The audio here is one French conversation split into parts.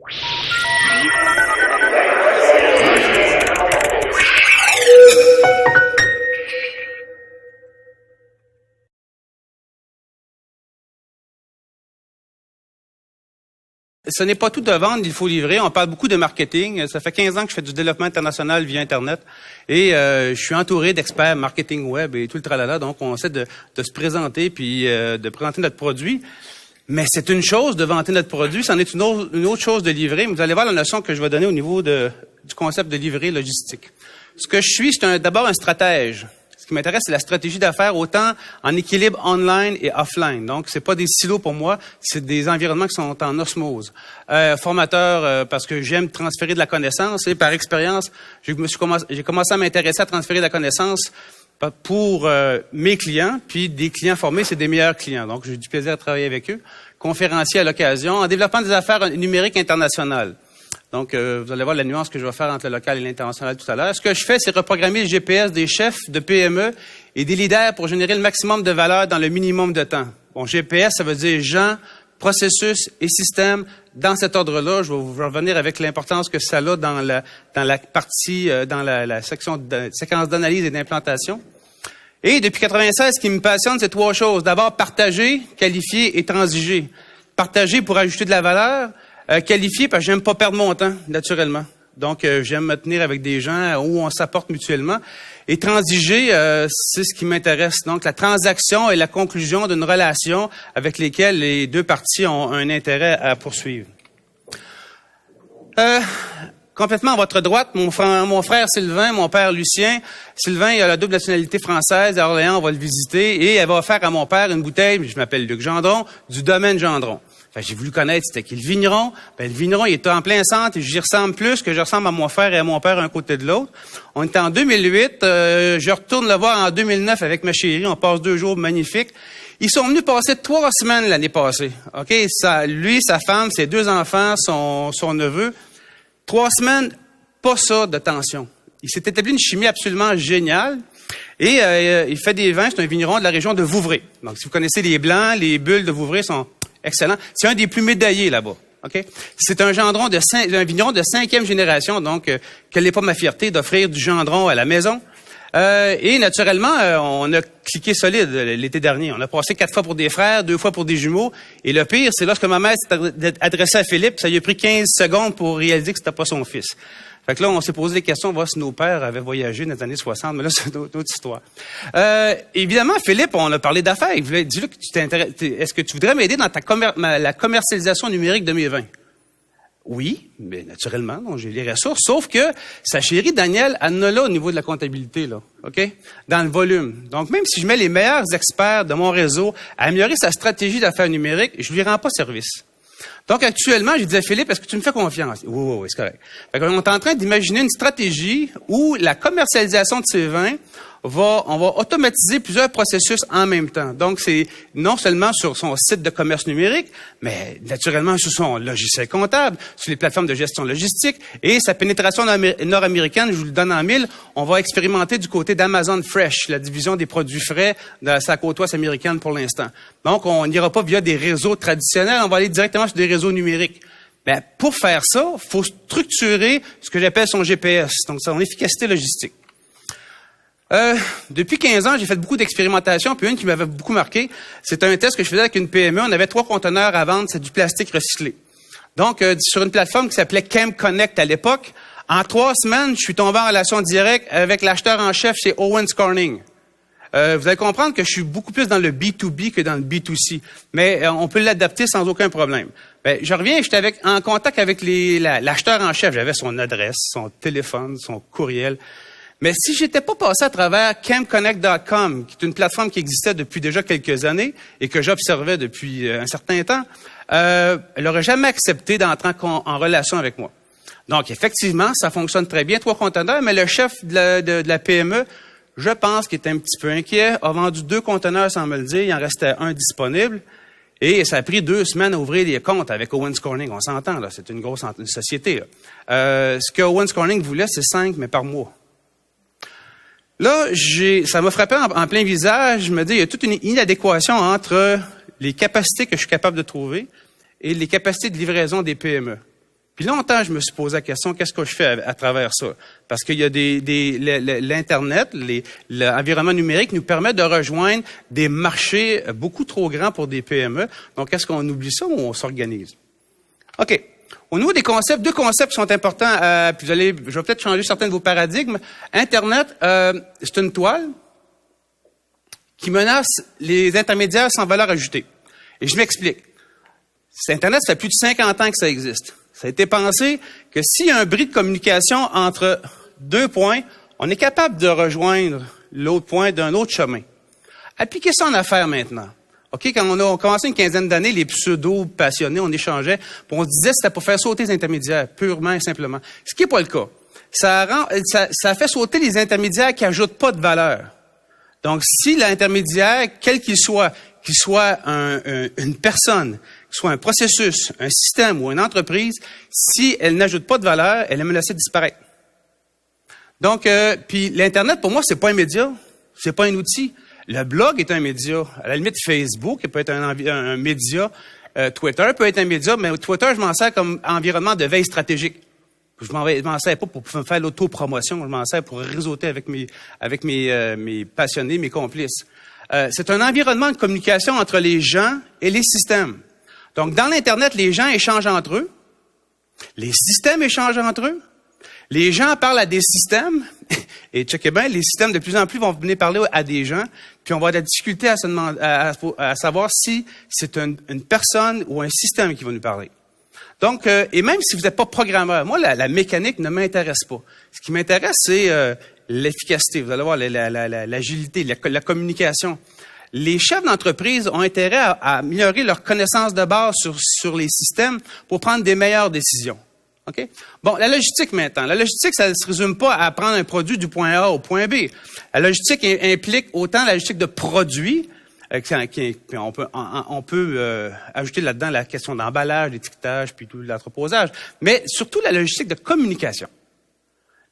Ce n'est pas tout de vendre, il faut livrer. On parle beaucoup de marketing. Ça fait 15 ans que je fais du développement international via Internet. Et je suis entouré d'experts marketing web et tout le tralala. Donc, on essaie de se présenter puis de présenter notre produit. Mais c'est une chose de vanter notre produit, c'en est une autre chose de livrer. Vous allez voir la notion que je vais donner au niveau du concept de livrer logistique. Ce que je suis, c'est d'abord un stratège. Ce qui m'intéresse, c'est la stratégie d'affaires, autant en équilibre online et offline. Donc, c'est pas des silos pour moi, c'est des environnements qui sont en osmose. Formateur, parce que j'aime transférer de la connaissance et par expérience, j'ai commencé à m'intéresser à transférer de la connaissance pour mes clients, puis des clients formés, c'est des meilleurs clients. Donc, j'ai du plaisir à travailler avec eux. Conférencier à l'occasion, en développant des affaires numériques internationales. Donc, vous allez voir la nuance que je vais faire entre le local et l'international tout à l'heure. Ce que je fais, c'est reprogrammer le GPS des chefs de PME et des leaders pour générer le maximum de valeur dans le minimum de temps. Bon, GPS, ça veut dire gens, processus et systèmes. Dans cet ordre-là, je vais vous revenir avec l'importance que ça a dans la partie, dans la section de séquence d'analyse et d'implantation. Et depuis 96, ce qui me passionne, c'est trois choses. D'abord, partager, qualifier et transiger. Partager pour ajouter de la valeur. Qualifier parce que j'aime pas perdre mon temps, naturellement. Donc, j'aime me tenir avec des gens où on s'apporte mutuellement. Et transiger, c'est ce qui m'intéresse. Donc, la transaction et la conclusion d'une relation avec lesquelles les deux parties ont un intérêt à poursuivre. Complètement à votre droite, mon frère Sylvain, mon père Lucien. Sylvain, il a la double nationalité française. À Orléans, on va le visiter. Et elle va offrir à mon père une bouteille, je m'appelle Luc Gendron, du domaine Gendron. J'ai voulu connaître c'était qui le vigneron. Le vigneron, il est en plein centre et j'y ressemble plus que je ressemble à mon frère et à mon père un côté de l'autre. On était en 2008. Je retourne le voir en 2009 avec ma chérie. On passe 2 jours magnifiques. Ils sont venus passer 3 semaines l'année passée. OK? Lui, sa femme, ses 2 enfants, son neveu. 3 semaines, pas ça de tension. Il s'est établi une chimie absolument géniale. Et il fait des vins. C'est un vigneron de la région de Vouvray. Donc, si vous connaissez les blancs, les bulles de Vouvray sont excellent. C'est un des plus médaillés là-bas. OK? C'est un vigneron de 5e génération, donc quelle n'est pas ma fierté d'offrir du gendron à la maison. Et naturellement, on a cliqué solide l'été dernier. On a passé 4 fois pour des frères, 2 fois pour des jumeaux. Et le pire, c'est lorsque ma mère s'est adressée à Philippe, ça lui a pris 15 secondes pour réaliser que c'était pas son fils. Fait que là, on s'est posé des questions, voir si nos pères avaient voyagé dans les années 60, mais là, c'est une autre histoire. Évidemment, Philippe, on a parlé d'affaires. Il voulait dire que tu t'intéresses. Est-ce que tu voudrais m'aider dans la commercialisation numérique de mes vins? Oui, mais naturellement, donc j'ai les ressources. Sauf que sa chérie Danielle, elle en a là au niveau de la comptabilité, là, OK? Dans le volume. Donc, même si je mets les meilleurs experts de mon réseau à améliorer sa stratégie d'affaires numériques, je lui rends pas service. Donc, actuellement, j'ai dit à Philippe, est-ce que tu me fais confiance? Oui, c'est correct. Fait qu'on est en train d'imaginer une stratégie où la commercialisation de ces vins on va automatiser plusieurs processus en même temps. Donc, c'est non seulement sur son site de commerce numérique, mais naturellement sur son logiciel comptable, sur les plateformes de gestion logistique et sa pénétration nord-américaine, je vous le donne en 1000, on va expérimenter du côté d'Amazon Fresh, la division des produits frais de sa côte ouest américaine pour l'instant. Donc, on n'ira pas via des réseaux traditionnels, on va aller directement sur des réseaux numériques. Ben, pour faire ça, il faut structurer ce que j'appelle son GPS, donc son efficacité logistique. Depuis 15 ans, j'ai fait beaucoup d'expérimentations, puis une qui m'avait beaucoup marqué, c'est un test que je faisais avec une PME. On avait 3 conteneurs à vendre, c'est du plastique recyclé. Donc, sur une plateforme qui s'appelait Camp Connect à l'époque, en 3 semaines, je suis tombé en relation directe avec l'acheteur en chef chez Owens Corning. Vous allez comprendre que je suis beaucoup plus dans le B2B que dans le B2C, mais on peut l'adapter sans aucun problème. Ben, je reviens, j'étais en contact avec l'acheteur en chef. J'avais son adresse, son téléphone, son courriel. Mais si j'étais pas passé à travers campconnect.com, qui est une plateforme qui existait depuis déjà quelques années et que j'observais depuis un certain temps, elle n'aurait jamais accepté d'entrer en relation avec moi. Donc, effectivement, ça fonctionne très bien, 3 conteneurs, mais le chef de la PME, je pense qu'il était un petit peu inquiet, a vendu 2 conteneurs sans me le dire, il en restait 1 disponible. Et ça a pris 2 semaines à ouvrir les comptes avec Owens Corning. On s'entend, là, c'est une grosse société. Là. Ce que Owens Corning voulait, c'est 5, mais par mois. Là, ça m'a frappé en plein visage. Je me dis, il y a toute une inadéquation entre les capacités que je suis capable de trouver et les capacités de livraison des PME. Puis longtemps, je me suis posé la question, qu'est-ce que je fais à travers ça? Parce qu'il y a l'Internet, l'environnement numérique nous permet de rejoindre des marchés beaucoup trop grands pour des PME. Donc, est-ce qu'on oublie ça ou on s'organise? OK. Au niveau des concepts, deux concepts qui sont importants, puis je vais peut-être changer certains de vos paradigmes. Internet, c'est une toile qui menace les intermédiaires sans valeur ajoutée. Et je m'explique. Internet, ça fait plus de 50 ans que ça existe. Ça a été pensé que s'il y a un bris de communication entre deux points, on est capable de rejoindre l'autre point d'un autre chemin. Appliquez ça en affaires maintenant. OK, quand on a commencé une quinzaine d'années, les pseudo-passionnés, on échangeait, puis on se disait que c'était pour faire sauter les intermédiaires, purement et simplement. Ce qui n'est pas le cas. Ça fait sauter les intermédiaires qui ajoutent pas de valeur. Donc, si l'intermédiaire, quel qu'il soit une personne, soit un processus, un système ou une entreprise, si elle n'ajoute pas de valeur, elle est menacée de disparaître. Donc, puis l'Internet, pour moi, c'est pas un média, c'est pas un outil. Le blog est un média. À la limite, Facebook peut être un média. Twitter peut être un média, mais Twitter, je m'en sers comme environnement de veille stratégique. Je m'en sers pas pour faire l'autopromotion, je m'en sers pour réseauter avec mes passionnés, mes complices. C'est un environnement de communication entre les gens et les systèmes. Donc, dans l'Internet, les gens échangent entre eux. Les systèmes échangent entre eux. Les gens parlent à des systèmes. Et checkez bien, les systèmes de plus en plus vont venir parler à des gens. Puis on va avoir de la difficulté à savoir si c'est une personne ou un système qui va nous parler. Donc, et même si vous n'êtes pas programmeur, moi, la mécanique ne m'intéresse pas. Ce qui m'intéresse, c'est l'efficacité. Vous allez voir, l'agilité, la communication. Les chefs d'entreprise ont intérêt à améliorer leur connaissance de base sur les systèmes pour prendre des meilleures décisions. OK? Bon, la logistique maintenant. La logistique, ça ne se résume pas à prendre un produit du point A au point B. La logistique implique autant la logistique de produits, on peut ajouter là-dedans la question d'emballage, d'étiquetage, puis tout l'entreposage, mais surtout la logistique de communication.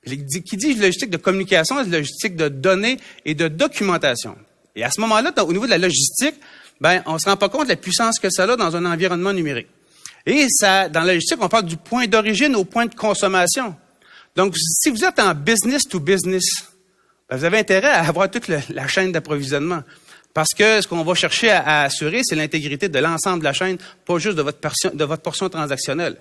Qui dit logistique de communication, c'est logistique de données et de documentation. Et à ce moment-là, au niveau de la logistique, on se rend pas compte de la puissance que ça a dans un environnement numérique. Et ça, dans la logistique, on parle du point d'origine au point de consommation. Donc, si vous êtes en business to business, vous avez intérêt à avoir toute la chaîne d'approvisionnement. Parce que ce qu'on va chercher à assurer, c'est l'intégrité de l'ensemble de la chaîne, pas juste de votre portion transactionnelle.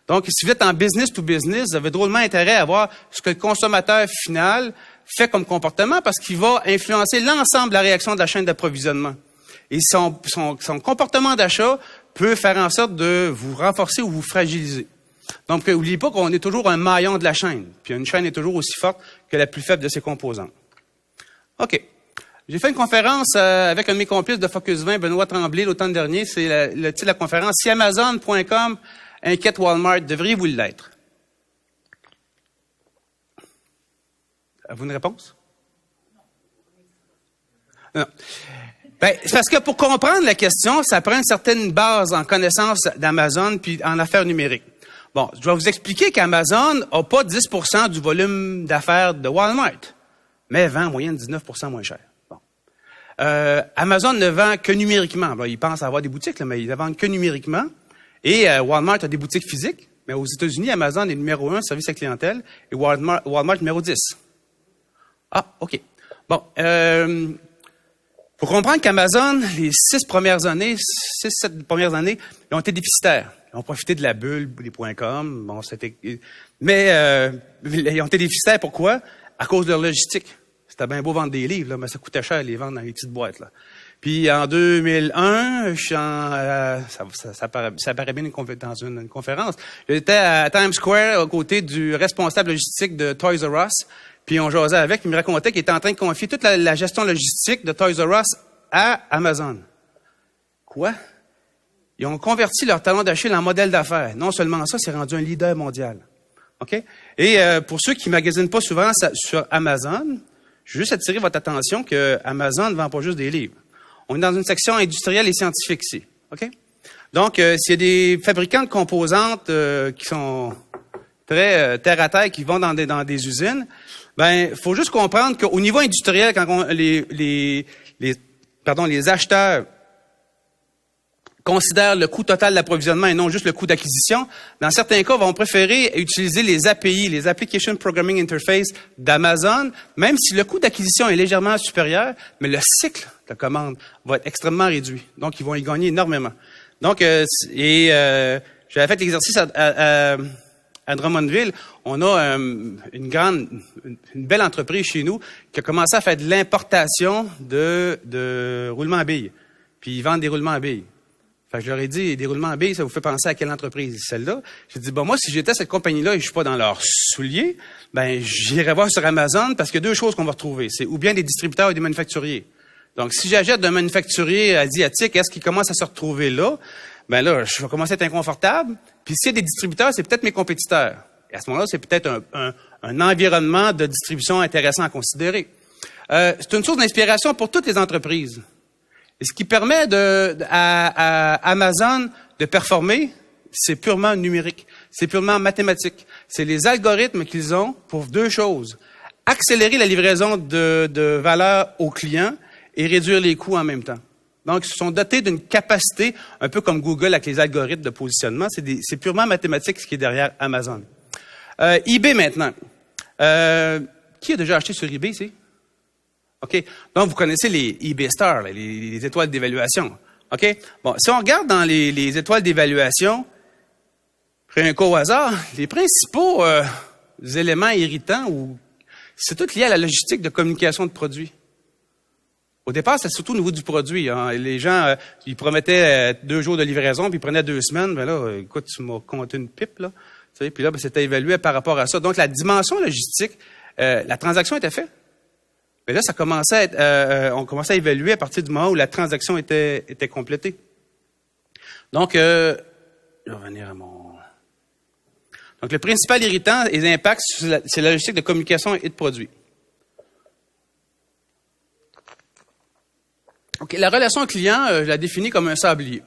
Donc, si vous êtes en business to business, vous avez drôlement intérêt à voir ce que le consommateur final fait comme comportement parce qu'il va influencer l'ensemble de la réaction de la chaîne d'approvisionnement. Et son comportement d'achat peut faire en sorte de vous renforcer ou vous fragiliser. Donc, n'oubliez pas qu'on est toujours un maillon de la chaîne. Puis une chaîne est toujours aussi forte que la plus faible de ses composantes. OK. J'ai fait une conférence avec un de mes complices de Focus 20, Benoît Tremblay, l'automne dernier. C'est le titre de la conférence. Si Amazon.com inquiète Walmart, devriez-vous l'être? Avez-vous une réponse? Non. C'est parce que pour comprendre la question, ça prend une certaine base en connaissance d'Amazon puis en affaires numériques. Bon, je vais vous expliquer qu'Amazon n'a pas 10% du volume d'affaires de Walmart, mais vend en moyenne 19% moins cher. Bon. Amazon ne vend que numériquement. Bon, ils pensent avoir des boutiques, là, mais ils ne vendent que numériquement. Et Walmart a des boutiques physiques, mais aux États-Unis, Amazon est numéro 1, service à clientèle, et Walmart numéro 10. Ah, OK. Bon, pour comprendre qu'Amazon, les 7 premières années, ils ont été déficitaires. Ils ont profité de la bulle des .com. Bon, mais ils ont été déficitaires. Pourquoi? À cause de leur logistique. C'était bien beau vendre des livres, là, mais ça coûtait cher les vendre dans les petites boîtes, là. Puis en 2001, ça paraît bien dans une conférence. J'étais à Times Square aux côtés du responsable logistique de Toys R Us. Puis on jasait avec, il me racontait qu'il était en train de confier toute la gestion logistique de Toys R Us à Amazon. Quoi? Ils ont converti leur talon d'Achille en modèle d'affaires. Non seulement ça, c'est rendu un leader mondial. OK? Et pour ceux qui magasinent pas souvent sur Amazon, je veux juste attirer votre attention que Amazon ne vend pas juste des livres. On est dans une section industrielle et scientifique ici. OK? Donc, s'il y a des fabricants de composantes qui sont très terre à terre, qui vont dans des usines, faut juste comprendre qu'au niveau industriel, quand les acheteurs considèrent le coût total d'approvisionnement et non juste le coût d'acquisition. Dans certains cas, vont préférer utiliser les API, les Application Programming Interface d'Amazon, même si le coût d'acquisition est légèrement supérieur, mais le cycle de commande va être extrêmement réduit. Donc, ils vont y gagner énormément. Donc, j'avais fait l'exercice à Drummondville. On a une belle entreprise chez nous qui a commencé à faire de l'importation de roulements à billes. Puis ils vendent des roulements à billes. Fait que je leur ai dit, des roulements à billes, ça vous fait penser à quelle entreprise? Celle-là. J'ai dit, moi, si j'étais cette compagnie-là et je suis pas dans leurs souliers, j'irais voir sur Amazon parce qu'il y a deux choses qu'on va retrouver. C'est ou bien des distributeurs ou des manufacturiers. Donc, si j'achète d'un manufacturier asiatique, est-ce qu'il commence à se retrouver là? Là, je vais commencer à être inconfortable. Puis s'il y a des distributeurs, c'est peut-être mes compétiteurs. Et à ce moment-là, c'est peut-être un environnement de distribution intéressant à considérer. C'est une source d'inspiration pour toutes les entreprises. Et ce qui permet à Amazon de performer, c'est purement numérique, c'est purement mathématique. C'est les algorithmes qu'ils ont pour deux choses. Accélérer la livraison de valeur aux clients et réduire les coûts en même temps. Donc, ils sont dotés d'une capacité, un peu comme Google avec les algorithmes de positionnement. C'est purement mathématique ce qui est derrière Amazon. eBay maintenant. Qui a déjà acheté sur eBay ici? OK. Donc, vous connaissez les eBay Stars, les étoiles d'évaluation. OK? Bon, si on regarde dans les étoiles d'évaluation, pris un cas au hasard, les principaux éléments irritants, c'est tout lié à la logistique de communication de produits. Au départ, c'est surtout au niveau du produit. Hein. Les gens, ils promettaient 2 jours de livraison, puis ils prenaient 2 semaines. Là, écoute, tu m'as compté une pipe, là. Tu sais, puis là, c'était évalué par rapport à ça. Donc, la dimension logistique, la transaction était faite. Mais là, ça commençait à être, on commençait à évaluer à partir du moment où la transaction était complétée. Donc, je vais revenir à mon... Donc, le principal irritant et l'impact, c'est la logistique de communication et de produits. OK, la relation client, je la définis comme un sablier.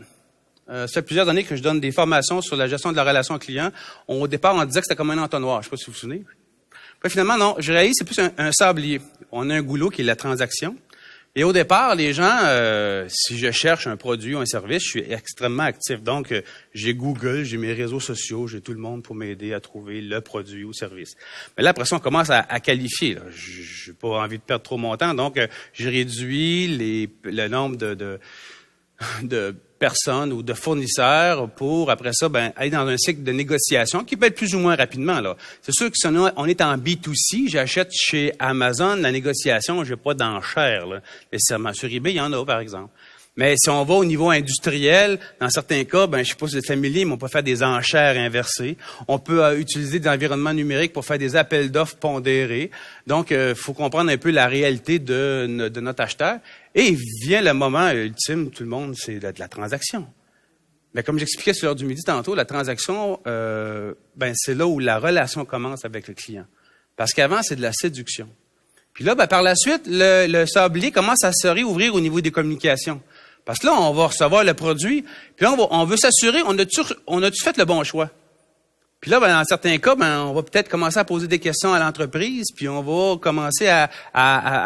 Ça fait plusieurs années que je donne des formations sur la gestion de la relation client. Au départ, on disait que c'était comme un entonnoir. Je ne sais pas si vous vous souvenez. Puis finalement, non, je réalise c'est plus un sablier. On a un goulot qui est la transaction. Et au départ, les gens, si je cherche un produit ou un service, je suis extrêmement actif. Donc, j'ai Google, j'ai mes réseaux sociaux, j'ai tout le monde pour m'aider à trouver le produit ou service. Mais là, après ça, on commence à qualifier. Je n'ai pas envie de perdre trop mon temps. Donc, je réduis le nombre de personnes ou de fournisseurs pour, après ça, aller dans un cycle de négociation qui peut être plus ou moins rapidement, là. C'est sûr que si on est en B2C, j'achète chez Amazon, la négociation, j'ai pas d'enchères, là. Nécessairement. Sur eBay, il y en a, par exemple. Mais si on va au niveau industriel, dans certains cas, je sais pas si vous êtes familier, mais on peut faire des enchères inversées. On peut utiliser des environnements numériques pour faire des appels d'offres pondérés. Donc, faut comprendre un peu la réalité de notre acheteur. Et vient le moment ultime, tout le monde, c'est de la transaction. Mais comme j'expliquais sur l'heure du midi tantôt, la transaction, c'est là où la relation commence avec le client. Parce qu'avant, c'est de la séduction. Puis là, par la suite, le sablier commence à se réouvrir au niveau des communications. Parce que là, on va recevoir le produit, puis là, on veut s'assurer, on a-tu fait le bon choix? Puis là, dans certains cas, on va peut-être commencer à poser des questions à l'entreprise, puis on va commencer à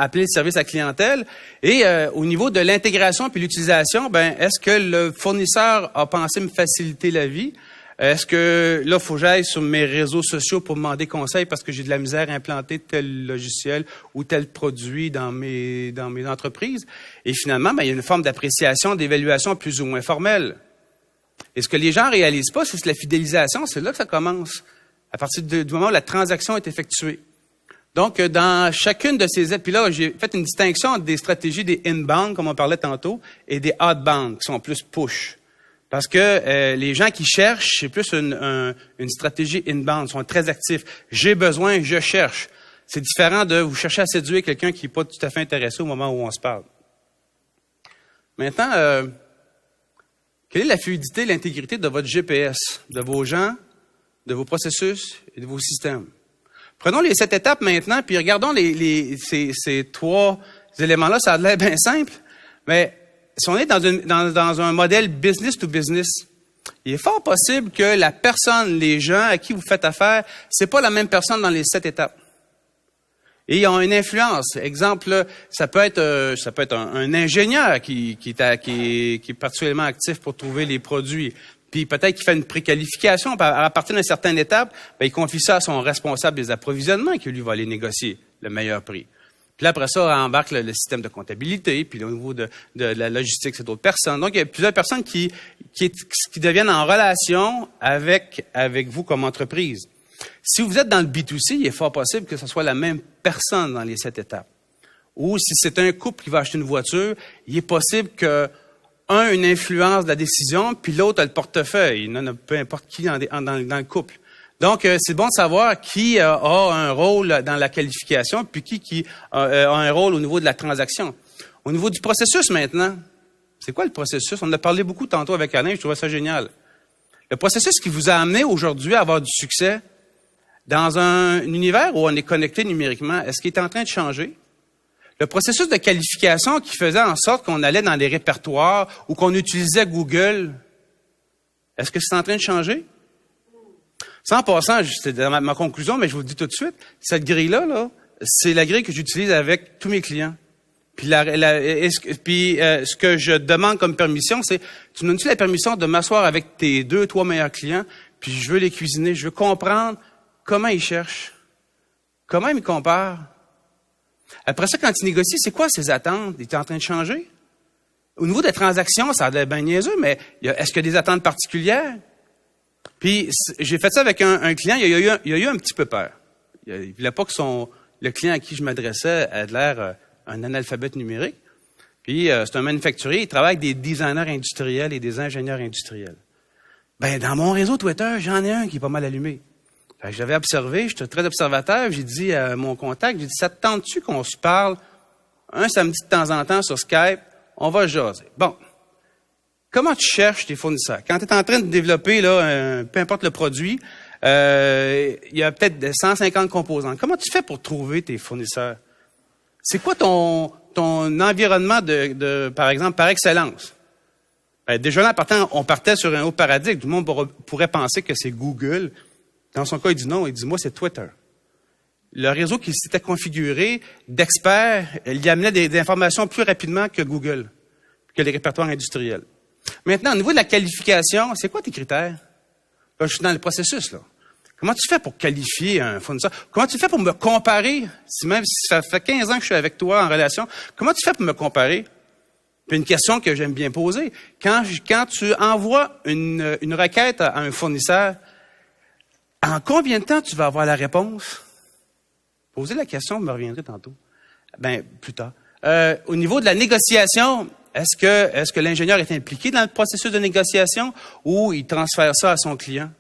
appeler le service à clientèle. Et au niveau de l'intégration puis l'utilisation, est-ce que le fournisseur a pensé me faciliter la vie? Est-ce que là, il faut que j'aille sur mes réseaux sociaux pour me demander conseil parce que j'ai de la misère à implanter tel logiciel ou tel produit dans mes entreprises? Et finalement, il y a une forme d'appréciation, d'évaluation plus ou moins formelle. Et ce que les gens réalisent pas, c'est que la fidélisation, c'est là que ça commence, à partir du moment où la transaction est effectuée. Donc, dans chacune de ces... Puis là, j'ai fait une distinction entre des stratégies des inbound, comme on parlait tantôt, et des outbound, qui sont plus push. Parce que les gens qui cherchent, c'est plus une stratégie inbound, ils sont très actifs. J'ai besoin, je cherche. C'est différent de vous chercher à séduire quelqu'un qui n'est pas tout à fait intéressé au moment où on se parle. Maintenant, quelle est la fluidité, l'intégrité de votre GPS, de vos gens, de vos processus et de vos systèmes? Prenons les 7 étapes maintenant, puis regardons ces 3 éléments-là. Ça a l'air bien simple, mais si on est dans un modèle business to business, il est fort possible que la personne, les gens à qui vous faites affaire, c'est pas la même personne dans les 7 étapes. Et ils ont une influence. Exemple, ça peut être un ingénieur qui est particulièrement actif pour trouver les produits. Puis peut-être qu'il fait une préqualification. À partir d'une certaine étape, il confie ça à son responsable des approvisionnements qui, lui, va aller négocier le meilleur prix. Puis là, après ça, on embarque le système de comptabilité. Puis au niveau de la logistique, c'est d'autres personnes. Donc, il y a plusieurs personnes qui deviennent en relation avec vous comme entreprise. Si vous êtes dans le B2C, il est fort possible que ce soit la même personne dans les 7 étapes. Ou si c'est un couple qui va acheter une voiture, il est possible que un une influence de la décision, puis l'autre a le portefeuille. Il en a peu importe qui dans le couple. Donc, c'est bon de savoir qui a un rôle dans la qualification, puis qui a un rôle au niveau de la transaction. Au niveau du processus maintenant, c'est quoi le processus? On en a parlé beaucoup tantôt avec Alain, je trouvais ça génial. Le processus qui vous a amené aujourd'hui à avoir du succès dans un univers où on est connecté numériquement, est-ce qu'il est en train de changer? Le processus de qualification qui faisait en sorte qu'on allait dans les répertoires ou qu'on utilisait Google, est-ce que c'est en train de changer? Ça, en passant, c'est ma conclusion, mais je vous le dis tout de suite, cette grille-là, c'est la grille que j'utilise avec tous mes clients. Puis, ce que je demande comme permission, c'est, tu me donnes-tu la permission de m'asseoir avec tes 2-3 meilleurs clients, puis je veux les cuisiner, je veux comprendre comment ils cherchent, comment ils me comparent. Après ça, quand ils négocient, c'est quoi ses attentes? Ils sont en train de changer? Au niveau des transactions, ça a l'air bien niaiseux, mais est-ce qu'il y a des attentes particulières? Puis, j'ai fait ça avec un client, il a eu un petit peu peur. Il voulait pas que le client à qui je m'adressais ait l'air un analphabète numérique. Puis, c'est un manufacturier, il travaille avec des designers industriels et des ingénieurs industriels. Dans mon réseau Twitter, j'en ai un qui est pas mal allumé. J'avais observé, j'étais très observateur, j'ai dit à mon contact, j'ai dit, ça te tente-tu qu'on se parle un samedi de temps en temps sur Skype? On va jaser. Bon. Comment tu cherches tes fournisseurs? Quand tu es en train de développer, là, peu importe le produit, il y a peut-être 150 composants. Comment tu fais pour trouver tes fournisseurs? C'est quoi ton environnement par exemple, par excellence? Déjà là, on partait sur un autre paradigme. Tout le monde pourrait penser que c'est Google. Dans son cas, il dit non. Il dit, moi, c'est Twitter. Le réseau qui s'était configuré d'experts, il y amenait des informations plus rapidement que Google, que les répertoires industriels. Maintenant, au niveau de la qualification, c'est quoi tes critères? Là, je suis dans le processus, là. Comment tu fais pour qualifier un fournisseur? Comment tu fais pour me comparer? Même si ça fait 15 ans que je suis avec toi en relation, comment tu fais pour me comparer? Puis une question que j'aime bien poser. Quand tu envoies une requête à un fournisseur, en combien de temps tu vas avoir la réponse? Posez la question, vous me reviendrez tantôt. Plus tard. Au niveau de la négociation, est-ce que l'ingénieur est impliqué dans le processus de négociation ou il transfère ça à son client?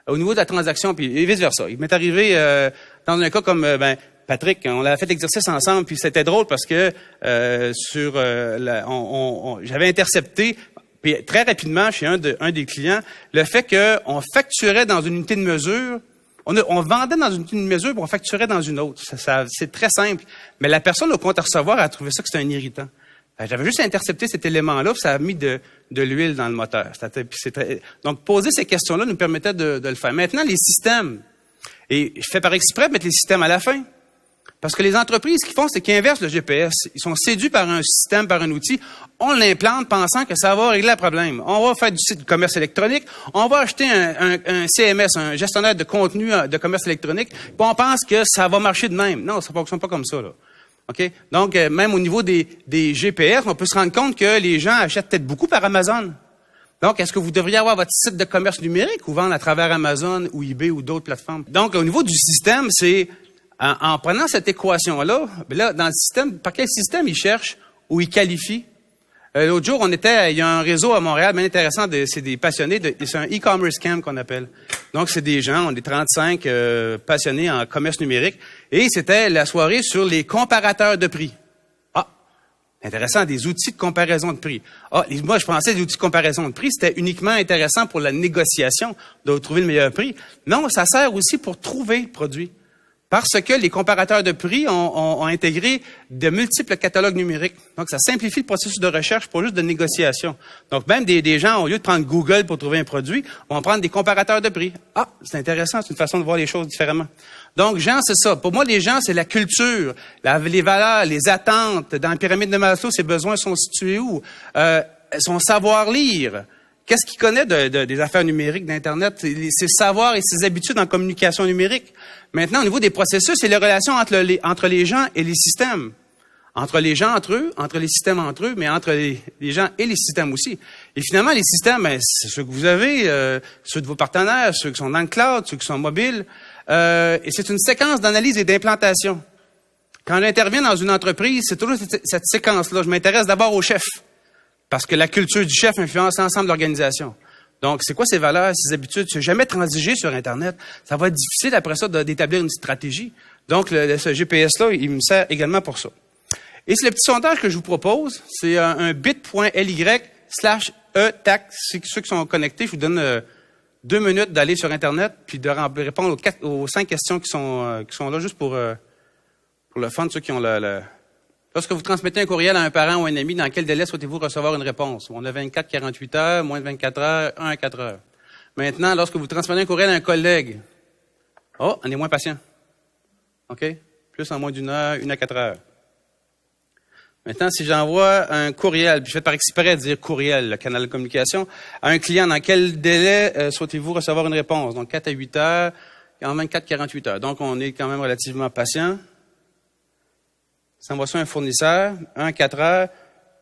Au niveau de la transaction, puis vice-versa. Il m'est arrivé dans un cas comme Patrick, on a fait l'exercice ensemble, puis c'était drôle parce que j'avais intercepté puis très rapidement chez un des clients le fait qu'on facturait dans une unité de mesure. On vendait dans une unité de mesure puis on facturait dans une autre. C'est très simple. Mais la personne au compte à recevoir a trouvé ça que c'était un irritant. J'avais juste intercepté cet élément-là, puis ça a mis de l'huile dans le moteur. Donc, poser ces questions-là nous permettait de le faire. Maintenant, les systèmes. Et je fais par exprès de mettre les systèmes à la fin. Parce que les entreprises, ce qu'ils font, c'est qu'ils inversent le GPS. Ils sont séduits par un système, par un outil. On l'implante pensant que ça va régler le problème. On va faire du site de commerce électronique. On va acheter un CMS, un gestionnaire de contenu de commerce électronique. Puis on pense que ça va marcher de même. Non, ça ne fonctionne pas comme ça, là. OK? Donc, même au niveau des GPS, on peut se rendre compte que les gens achètent peut-être beaucoup par Amazon. Donc, est-ce que vous devriez avoir votre site de commerce numérique ou vendre à travers Amazon ou eBay ou d'autres plateformes? Donc, au niveau du système, c'est en prenant cette équation-là, là, dans le système, par quel système ils cherchent ou ils qualifient? L'autre jour, il y a un réseau à Montréal bien intéressant, c'est des passionnés, c'est un e-commerce camp qu'on appelle. Donc, c'est des gens, on est 35 passionnés en commerce numérique, et c'était la soirée sur les comparateurs de prix. Ah, intéressant, des outils de comparaison de prix. Ah, moi, je pensais que les outils de comparaison de prix, c'était uniquement intéressant pour la négociation, de trouver le meilleur prix. Non, ça sert aussi pour trouver le produit. Parce que les comparateurs de prix ont intégré de multiples catalogues numériques. Donc, ça simplifie le processus de recherche, pas juste de négociation. Donc, même des gens, au lieu de prendre Google pour trouver un produit, vont prendre des comparateurs de prix. Ah, c'est intéressant, c'est une façon de voir les choses différemment. Donc, gens, c'est ça. Pour moi, les gens, c'est la culture, les valeurs, les attentes. Dans la pyramide de Maslow, ses besoins sont situés où? Son savoir lire. Qu'est-ce qu'il connaît des affaires numériques d'Internet? Ses savoirs et ses habitudes en communication numérique. Maintenant, au niveau des processus, c'est les relations entre les gens et les systèmes. Entre les gens entre eux, entre les systèmes entre eux, mais entre les gens et les systèmes aussi. Et finalement, les systèmes, c'est ceux que vous avez, ceux de vos partenaires, ceux qui sont dans le cloud, ceux qui sont mobiles. Et c'est une séquence d'analyse et d'implantation. Quand j'interviens dans une entreprise, c'est toujours cette séquence-là. Je m'intéresse d'abord au chef. Parce que la culture du chef influence l'ensemble de l'organisation. Donc, c'est quoi ses valeurs, ses habitudes? C'est jamais transiger sur Internet. Ça va être difficile après ça d'établir une stratégie. Donc, ce GPS-là, il me sert également pour ça. Et c'est le petit sondage que je vous propose. C'est un bit.ly/ETAC. Ceux qui sont connectés, je vous donne 2 minutes d'aller sur Internet puis de répondre aux 5 questions qui sont là juste pour le fun, ceux qui ont Lorsque vous transmettez un courriel à un parent ou un ami, dans quel délai souhaitez-vous recevoir une réponse? On a 24, 48 heures, moins de 24 heures, 1 à 4 heures. Maintenant, lorsque vous transmettez un courriel à un collègue, on est moins patient. OK? Plus en moins d'1 heure, 1 à 4 heures. Maintenant, si j'envoie un courriel, puis je fais par exprès de dire courriel, le canal de communication, à un client, dans quel délai souhaitez-vous recevoir une réponse? Donc, 4 à 8 heures, en 24, 48 heures. Donc, on est quand même relativement patient. Ça envoie ça à un fournisseur, 1 à 4 heures,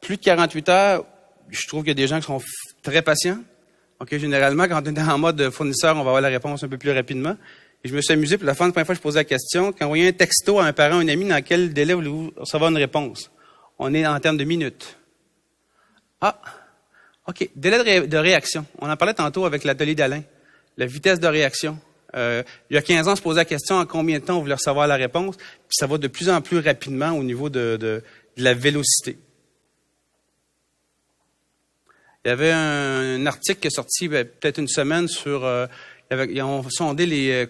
plus de 48 heures, je trouve qu'il y a des gens qui sont très patients. OK, généralement, quand on est en mode fournisseur, on va avoir la réponse un peu plus rapidement. Et je me suis amusé, pour la première fois, je posais la question, quand vous envoyez un texto à un parent ou un ami, dans quel délai voulez-vous recevoir une réponse? On est en termes de minutes. Ah, OK, délai de réaction. On en parlait tantôt avec l'atelier d'Alain. La vitesse de réaction. Il y a 15 ans, on se posait la question en combien de temps on voulait recevoir la réponse, puis ça va de plus en plus rapidement au niveau de la vélocité. Il y avait un article qui est sorti peut-être une semaine sur... ils ont sondé les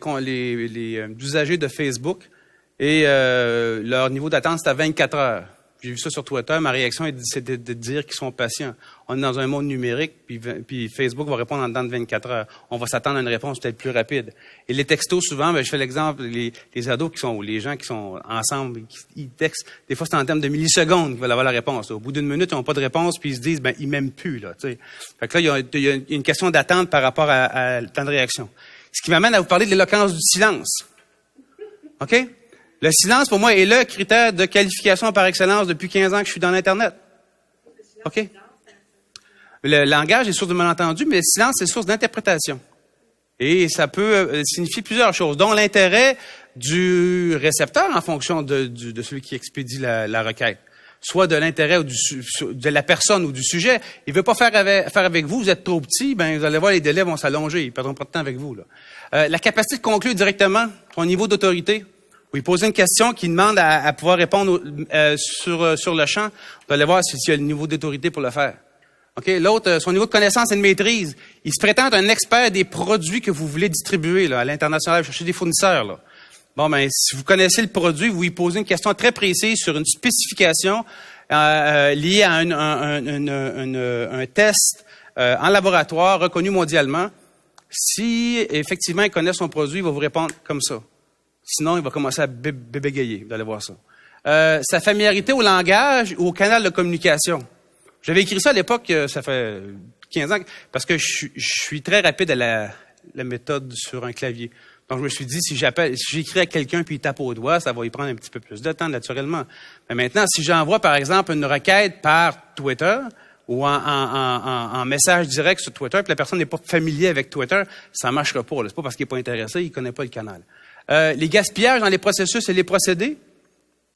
usagers de Facebook et leur niveau d'attente, c'était à 24 heures. J'ai vu ça sur Twitter, ma réaction c'est de dire qu'ils sont patients. On est dans un monde numérique, puis Facebook va répondre en dedans de 24 heures. On va s'attendre à une réponse peut-être plus rapide. Et les textos, souvent, je fais l'exemple, les ados ou les gens qui sont ensemble, ils textent, des fois c'est en termes de millisecondes qu'ils veulent avoir la réponse. Au bout d'une minute, ils n'ont pas de réponse, puis ils se disent, ils m'aiment plus, là, tu sais. Fait que là, il y a une question d'attente par rapport à le temps de réaction. Ce qui m'amène à vous parler de l'éloquence du silence. OK? Le silence, pour moi, est le critère de qualification par excellence depuis 15 ans que je suis dans l'Internet. OK? Le langage est source de malentendu, mais le silence, c'est source d'interprétation. Et ça peut signifier plusieurs choses, dont l'intérêt du récepteur en fonction de celui qui expédie la requête. Soit de l'intérêt de la personne ou du sujet. Il veut pas faire avec vous, vous êtes trop petit, vous allez voir, les délais vont s'allonger, ils perdront pas de temps avec vous, là. La capacité de conclure directement, son niveau d'autorité. Vous lui posez une question qui demande à pouvoir répondre sur le champ. Vous allez voir s'il y a le niveau d'autorité pour le faire. OK? L'autre, son niveau de connaissance et de maîtrise. Il se prétend un expert des produits que vous voulez distribuer là, à l'international, chercher des fournisseurs. Là. Bon, si vous connaissez le produit, vous lui posez une question très précise sur une spécification liée à un test en laboratoire reconnu mondialement. Si effectivement il connaît son produit, il va vous répondre comme ça. Sinon, il va commencer à bégayer. Vous allez voir ça. Sa familiarité au langage ou au canal de communication. J'avais écrit ça à l'époque, ça fait 15 ans, parce que je suis très rapide à la méthode sur un clavier. Donc, je me suis dit, si j'écris à quelqu'un puis il tape au doigt, ça va y prendre un petit peu plus de temps, naturellement. Mais maintenant, si j'envoie, par exemple, une requête par Twitter ou en message direct sur Twitter, puis la personne n'est pas familière avec Twitter, ça ne marchera pas. C'est pas parce qu'il n'est pas intéressé, il ne connaît pas le canal. Les gaspillages dans les processus et les procédés.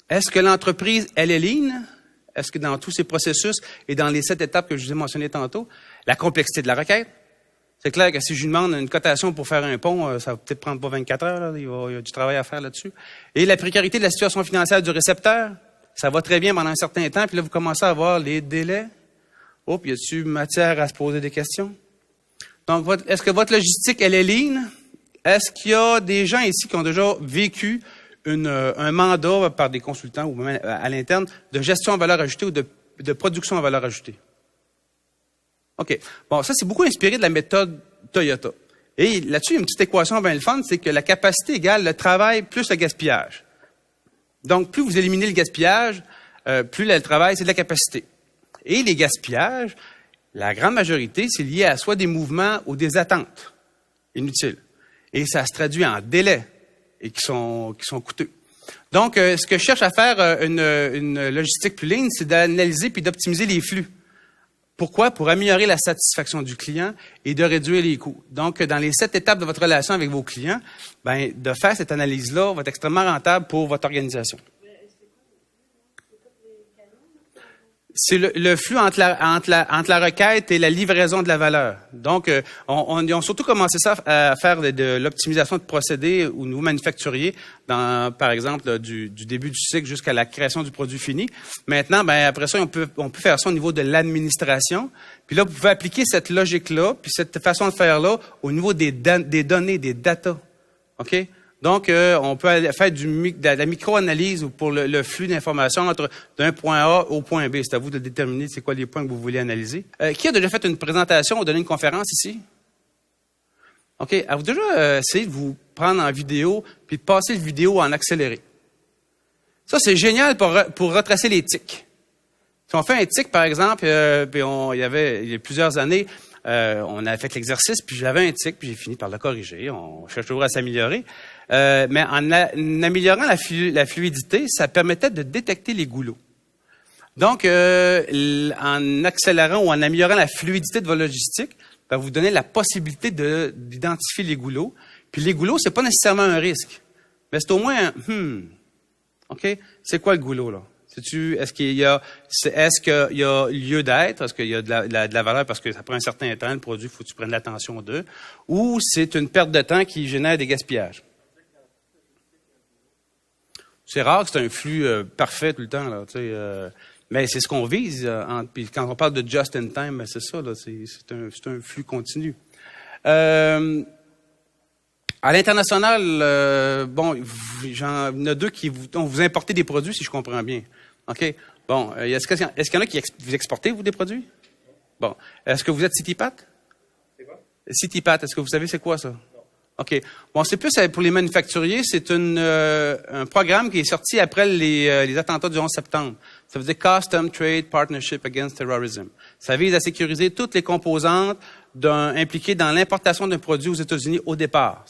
Est-ce que l'entreprise, elle est lean? Est-ce que dans tous ces processus et dans les 7 étapes que je vous ai mentionnées tantôt, la complexité de la requête? C'est clair que si je lui demande une cotation pour faire un pont, ça va peut-être prendre pas 24 heures. Là, il y a du travail à faire là-dessus. Et la précarité de la situation financière du récepteur. Ça va très bien pendant un certain temps, puis là, vous commencez à avoir les délais. Oh, puis y a-t-il matière à se poser des questions? Donc, est-ce que votre logistique, elle est lean? Est-ce qu'il y a des gens ici qui ont déjà vécu un mandat par des consultants ou même à l'interne de gestion en valeur ajoutée ou de production en valeur ajoutée. OK. Bon, ça, c'est beaucoup inspiré de la méthode Toyota. Et là-dessus, il y a une petite équation bien le fun, c'est que la capacité égale le travail plus le gaspillage. Donc, plus vous éliminez le gaspillage, plus le travail, c'est de la capacité. Et les gaspillages, la grande majorité, c'est lié à soit des mouvements ou des attentes inutiles. Et ça se traduit en délais et qui sont coûteux. Donc, ce que je cherche à faire une logistique plus ligne, c'est d'analyser puis d'optimiser les flux. Pourquoi? Pour améliorer la satisfaction du client et de réduire les coûts. Donc, dans les 7 étapes de votre relation avec vos clients, ben, de faire cette analyse-là va être extrêmement rentable pour votre organisation. C'est le flux entre la requête et la livraison de la valeur. Donc, on a surtout commencé ça à faire de l'optimisation de procédés au niveau manufacturier, par exemple, du début du cycle jusqu'à la création du produit fini. Maintenant, ben après ça, on peut faire ça au niveau de l'administration. Puis là, vous pouvez appliquer cette logique-là, puis cette façon de faire-là au niveau des données, des data. OK? Donc, on peut faire de la micro-analyse pour le flux d'informations d'un point A au point B. C'est à vous de déterminer c'est quoi les points que vous voulez analyser. Qui a déjà fait une présentation ou donné une conférence ici? OK. Avez-vous déjà essayé de vous prendre en vidéo puis de passer le vidéo en accéléré? Ça, c'est génial pour retracer les tics. Si on fait un tic, par exemple, puis il y a plusieurs années, on a fait l'exercice, puis j'avais un tic, puis j'ai fini par le corriger. On cherche toujours à s'améliorer. Mais en améliorant la fluidité, ça permettait de détecter les goulots. Donc, en accélérant ou en améliorant la fluidité de votre logistique, ben, vous donnez la possibilité d'identifier les goulots. Puis les goulots, c'est pas nécessairement un risque, mais c'est au moins OK, c'est quoi le goulot, là? Est-ce qu'il y a lieu d'être? Est-ce qu'il y a de la valeur parce que ça prend un certain temps, le produit, il faut que tu prennes l'attention d'eux? Ou c'est une perte de temps qui génère des gaspillages? C'est rare que c'est un flux parfait tout le temps, là, tu sais. Mais c'est ce qu'on vise. Puis quand on parle de just in time, ben c'est ça, là, c'est un flux continu. À l'international, bon, il y en a deux qui vous importez des produits, si je comprends bien. OK. Bon, est-ce qu'il y en a qui vous exportez, vous, des produits? Bon. Est-ce que vous êtes CityPat? C'est quoi? CityPat, est-ce que vous savez c'est quoi, ça? OK. Bon, c'est plus pour les manufacturiers, c'est un programme qui est sorti après les attentats du 11 septembre. Ça veut dire Custom Trade Partnership Against Terrorism. Ça vise à sécuriser toutes les composantes impliquées dans l'importation d'un produit aux États-Unis au départ.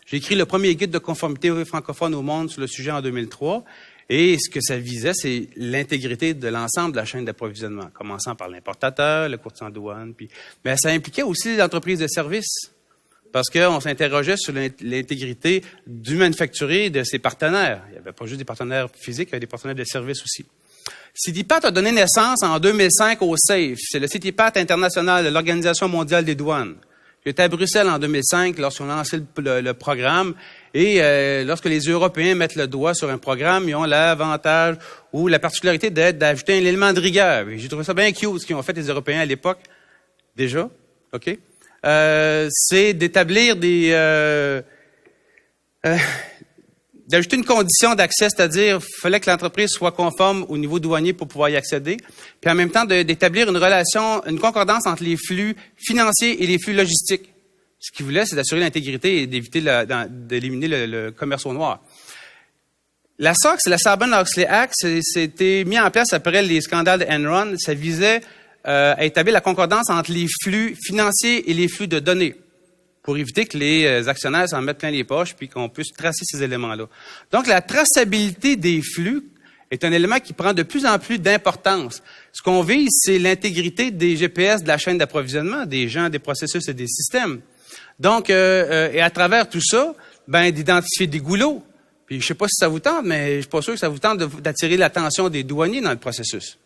J'ai écrit le premier guide de conformité francophone au monde sur le sujet en 2003. Et ce que ça visait, c'est l'intégrité de l'ensemble de la chaîne d'approvisionnement, commençant par l'importateur, le courtier en douane. Mais ça impliquait aussi les entreprises de services. Parce qu'on s'interrogeait sur l'intégrité du manufacturier et de ses partenaires. Il n'y avait pas juste des partenaires physiques, il y avait des partenaires de services aussi. CityPat a donné naissance en 2005 au SAFE. C'est le CityPat international de l'Organisation mondiale des douanes. J'étais à Bruxelles en 2005 lorsqu'on a lancé le programme. Et lorsque les Européens mettent le doigt sur un programme, ils ont l'avantage ou la particularité d'ajouter un élément de rigueur. Et j'ai trouvé ça bien cute, ce qu'ils ont fait les Européens à l'époque. Déjà, OK? C'est d'établir d'ajouter une condition d'accès, c'est-à-dire il fallait que l'entreprise soit conforme au niveau douanier pour pouvoir y accéder, puis en même temps d'établir une concordance entre les flux financiers et les flux logistiques. Ce qu'ils voulaient, c'est d'assurer l'intégrité et d'éviter d'éliminer le commerce au noir. La SOX, la Sarbanes-Oxley Act, c'était mis en place après les scandales de Enron. Ça visait à établir la concordance entre les flux financiers et les flux de données pour éviter que les actionnaires s'en mettent plein les poches puis qu'on puisse tracer ces éléments-là. Donc, la traçabilité des flux est un élément qui prend de plus en plus d'importance. Ce qu'on vise, c'est l'intégrité des GPS de la chaîne d'approvisionnement, des gens, des processus et des systèmes. Donc, et à travers tout ça, d'identifier des goulots. Puis, je sais pas si ça vous tente, mais je suis pas sûr que ça vous tente d'attirer l'attention des douaniers dans le processus.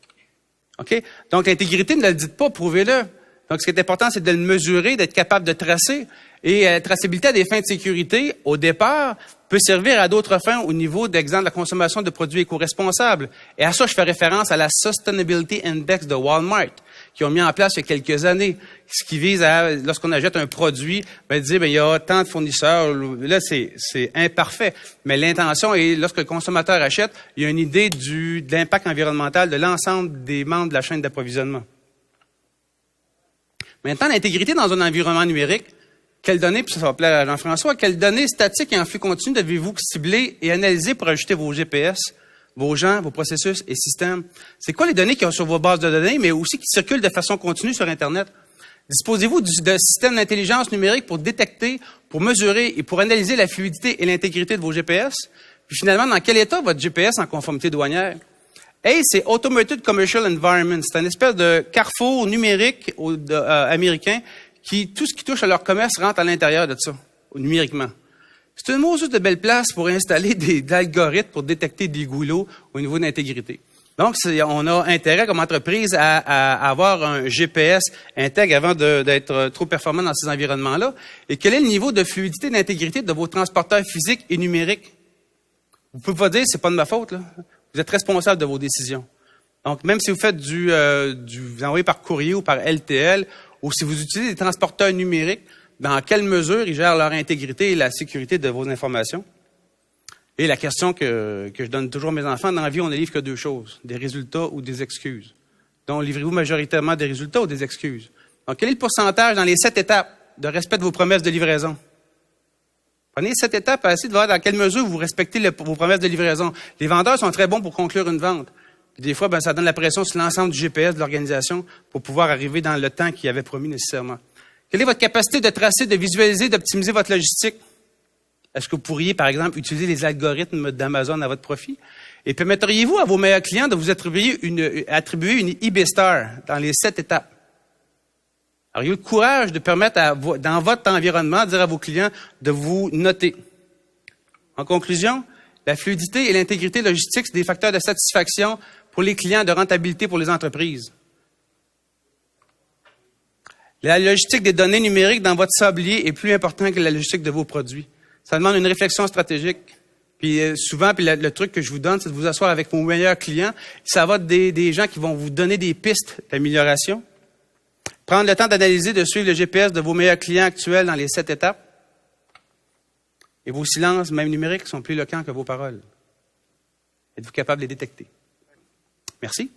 OK? Donc, l'intégrité, ne le dites pas, prouvez-le. Donc, ce qui est important, c'est de le mesurer, d'être capable de tracer. Et la traçabilité à des fins de sécurité, au départ, peut servir à d'autres fins au niveau, d'exemple, de la consommation de produits éco-responsables. Et à ça, je fais référence à la Sustainability Index de Walmart, qu'ils ont mis en place il y a quelques années, ce qui vise à, lorsqu'on achète un produit, dire, il y a tant de fournisseurs. Là, c'est imparfait. Mais l'intention est, lorsque le consommateur achète, il y a une idée de l'impact environnemental de l'ensemble des membres de la chaîne d'approvisionnement. Maintenant, l'intégrité dans un environnement numérique, quelles données, puis ça va plaire à Jean-François, quelles données statiques et en flux continu devez-vous cibler et analyser pour ajouter vos GPS, vos gens, vos processus et systèmes? C'est quoi les données qui sont sur vos bases de données, mais aussi qui circulent de façon continue sur Internet? Disposez-vous de systèmes d'intelligence numérique pour détecter, pour mesurer et pour analyser la fluidité et l'intégrité de vos GPS? Puis finalement, dans quel état votre GPS en conformité douanière? ACE, c'est Automated Commercial Environment. C'est une espèce de carrefour numérique américain qui, tout ce qui touche à leur commerce rentre à l'intérieur de ça, numériquement. C'est une juste de belle place pour installer des algorithmes pour détecter des goulots au niveau d'intégrité. Donc, on a intérêt comme entreprise à avoir un GPS intègre avant d'être trop performant dans ces environnements-là. Et quel est le niveau de fluidité et d'intégrité de vos transporteurs physiques et numériques? Vous pouvez pas dire, c'est pas de ma faute, là. Vous êtes responsable de vos décisions. Donc, même si vous faites vous envoyez par courrier ou par LTL, ou si vous utilisez des transporteurs numériques, dans quelle mesure ils gèrent leur intégrité et la sécurité de vos informations? Et la question que je donne toujours à mes enfants, dans la vie, on ne livre que deux choses, des résultats ou des excuses. Donc, livrez-vous majoritairement des résultats ou des excuses? Donc, quel est le pourcentage dans les 7 étapes de respect de vos promesses de livraison? Prenez 7 étapes et essayez de voir dans quelle mesure vous respectez vos promesses de livraison. Les vendeurs sont très bons pour conclure une vente. Puis des fois, ça donne la pression sur l'ensemble du GPS de l'organisation pour pouvoir arriver dans le temps qu'il avait promis nécessairement. Quelle est votre capacité de tracer, de visualiser, d'optimiser votre logistique? Est-ce que vous pourriez, par exemple, utiliser les algorithmes d'Amazon à votre profit? Et permettriez-vous à vos meilleurs clients de vous attribuer une eBay Star dans les 7 étapes? Alors, il y a le courage de permettre dans votre environnement, de dire à vos clients de vous noter. En conclusion, la fluidité et l'intégrité logistique, c'est des facteurs de satisfaction pour les clients, de rentabilité pour les entreprises. La logistique des données numériques dans votre sablier est plus importante que la logistique de vos produits. Ça demande une réflexion stratégique. Puis souvent, le truc que je vous donne, c'est de vous asseoir avec vos meilleurs clients. Ça va être des gens qui vont vous donner des pistes d'amélioration. Prendre le temps d'analyser, de suivre le GPS de vos meilleurs clients actuels dans les 7 étapes. Et vos silences, même numériques, sont plus éloquents que vos paroles. Êtes-vous capable de les détecter? Merci.